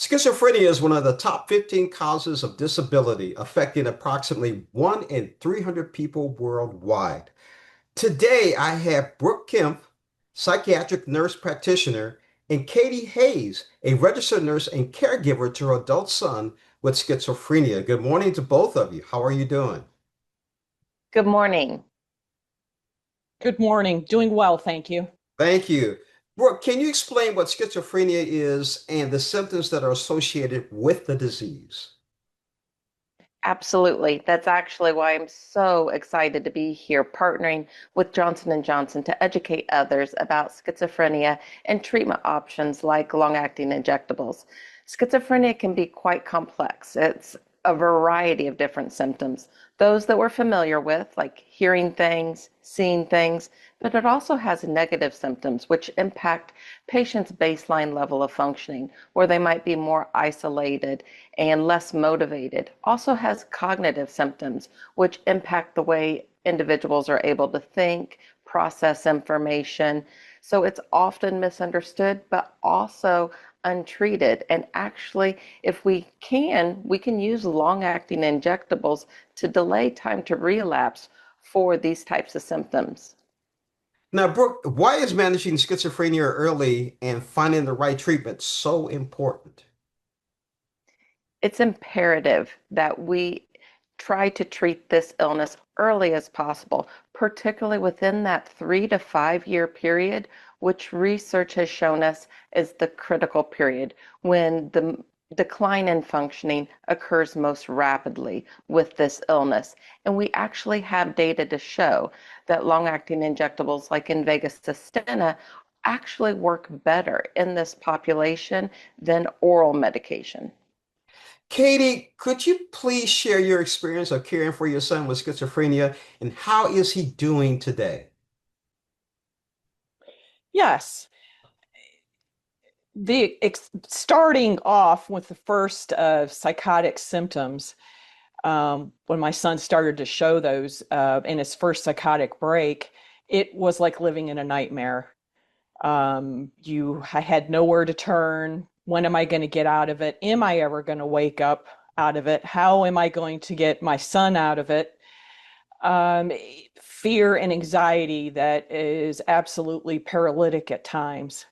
Schizophrenia is one of the top 15 causes of disability, affecting approximately 1 in 300 people worldwide. Today, I have Brooke Kemp, psychiatric nurse practitioner, and Katie Hayes, a registered nurse and caregiver to her adult son with schizophrenia. Good morning to both of you. How are you doing? Good morning. Good morning. Doing well, thank you. Thank you. Brooke, can you explain what schizophrenia is and the symptoms that are associated with the disease? Absolutely. That's actually why I'm so excited to be here partnering with Johnson & Johnson to educate others about schizophrenia and treatment options like long-acting injectables. Schizophrenia can be quite complex. It's a variety of different symptoms. Those that we're familiar with, like hearing things, seeing things, but it also has negative symptoms which impact patients' baseline level of functioning, where they might be more isolated and less motivated. Also has cognitive symptoms, which impact the way individuals are able to think, process information. So it's often misunderstood, but also untreated. And actually, if we can use long-acting injectables to delay time to relapse for these types of symptoms. Now, Brooke, why is managing schizophrenia early and finding the right treatment so important? It's imperative that we try to treat this illness early as possible, particularly within that 3 to 5 year period, which research has shown us is the critical period when the decline in functioning occurs most rapidly with this illness. And we actually have data to show that long-acting injectables like Invega Sustenna actually work better in this population than oral medication. Katie, could you please share your experience of caring for your son with schizophrenia and how is he doing today? Yes, starting off with the first psychotic symptoms, when my son started to show those in his first psychotic break, it was like living in a nightmare. I had nowhere to turn. When am I going to get out of it? Am I ever going to wake up out of it? How am I going to get my son out of it? um, Fear and anxiety that is absolutely paralytic at times.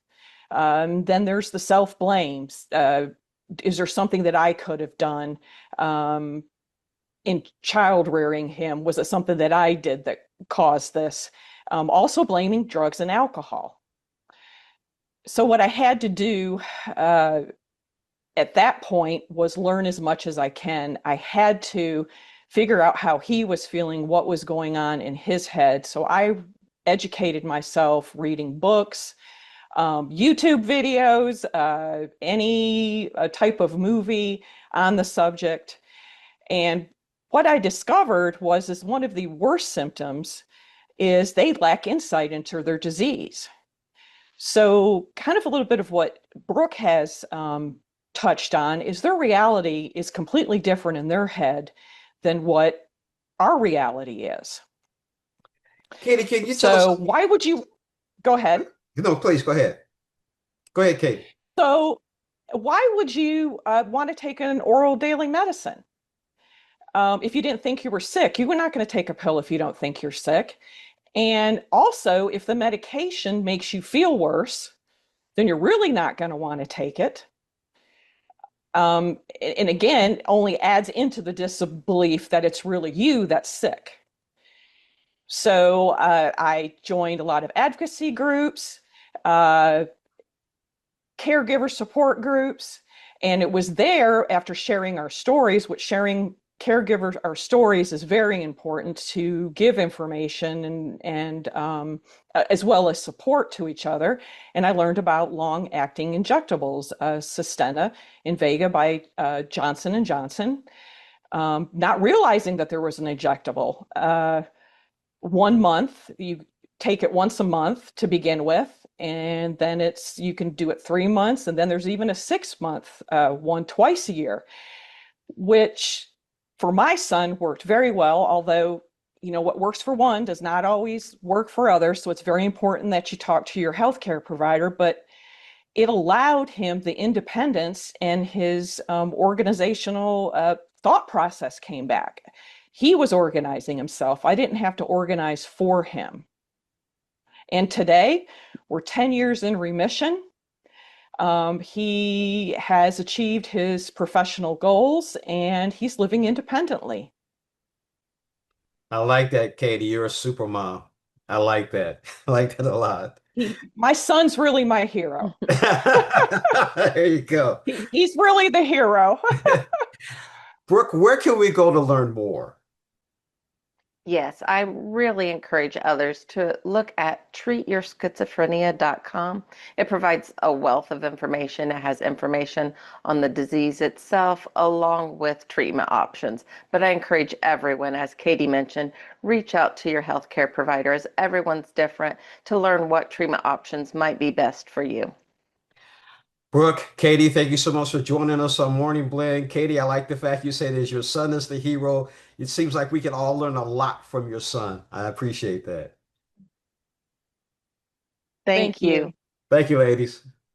Then there's the self-blames. Is there something that I could have done in child rearing him? Was it something that I did that caused this? Also blaming drugs and alcohol. So what I had to do uh, at that point was learn as much as I can. I had to figure out how he was feeling, what was going on in his head. So I educated myself reading books, YouTube videos, any type of movie on the subject. And what I discovered was is one of the worst symptoms is they lack insight into their disease. So, kind of a little bit of what Brooke has touched on is their reality is completely different in their head than what our reality is. Katie, can you tell us? So, why would you go ahead? No, please go ahead. Go ahead, Katie. So, why would you want to take an oral daily medicine? If you didn't think you were sick, you were not going to take a pill if you don't think you're sick. And also, if the medication makes you feel worse, then you're really not going to want to take it. And again, only adds into the disbelief that it's really you that's sick. So I joined a lot of advocacy groups, uh, caregiver support groups, and it was there after sharing our stories, which sharing caregivers our stories is very important to give information and as well as support to each other. And I learned about long-acting injectables, Sustenna, Invega by Johnson and Johnson, not realizing that there was an injectable. 1 month, you take it once a month to begin with, and then it's you can do it 3 months, and then there's even a 6 month one twice a year, which for my son worked very well, although what works for one does not always work for others. So it's very important that you talk to your healthcare provider. But it allowed him the independence, and his organizational thought process came back. He was organizing himself. I didn't have to organize for him. And today, we're 10 years in remission. He has achieved his professional goals and he's living independently. I like that, Katie. You're a super mom. I like that. I like that a lot. My son's really my hero. There you go. He's really the hero. Brooke, where can we go to learn more? Yes, I really encourage others to look at treatyourschizophrenia.com. It provides a wealth of information. It has information on the disease itself, along with treatment options. But I encourage everyone, as Katie mentioned, reach out to your healthcare provider, as everyone's different, to learn what treatment options might be best for you. Brooke, Katie, thank you so much for joining us on Morning Blend. Katie, I like the fact you say that your son is the hero. It seems like we can all learn a lot from your son. I appreciate that. Thank Thank you. you. Thank you, ladies.